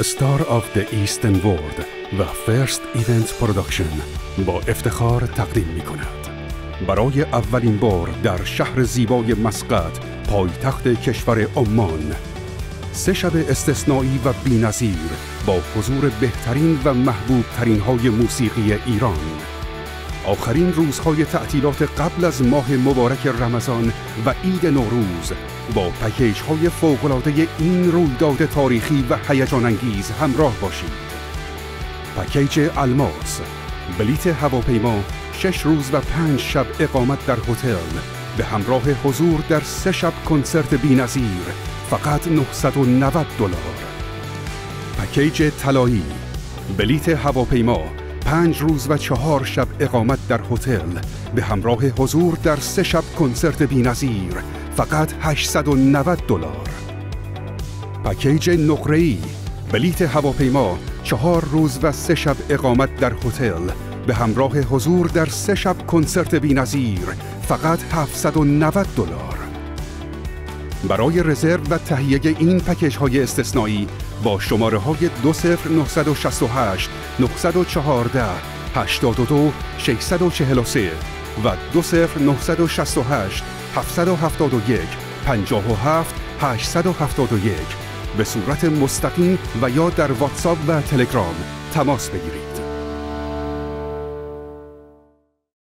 Star of the Eastern World و First Event Production با افتخار تقدیم می کند. برای اولین بار در شهر زیبای مسقط، پایتخت کشور عمان، 3 شب استثنایی و بی‌نظیر با حضور بهترین و محبوب ترین های موسیقی ایران. آخرین روزهای تعطیلات قبل از ماه مبارک رمضان و عید نوروز با پکیج های فوق‌العاده این رویداد تاریخی و هیجان انگیز همراه باشید. پکیج الماس، بلیت هواپیما 6 روز و 5 شب اقامت در هتل به همراه حضور در 3 شب کنسرت بی‌نظیر فقط $990. پکیج طلایی، بلیت هواپیما 5 روز و 4 شب اقامت در هتل به همراه حضور در 3 شب کنسرت بی‌نظیر فقط $890. پکیج نقره‌ای، بلیت هواپیما 4 روز و 3 شب اقامت در هتل به همراه حضور در 3 شب کنسرت بی‌نظیر فقط $790. برای رزرو و تهیه این پکیج های استثنایی با شماره های 20968 914 82 643 و 20968 771 57 871 به صورت مستقیم و یا در واتساپ و تلگرام تماس بگیرید.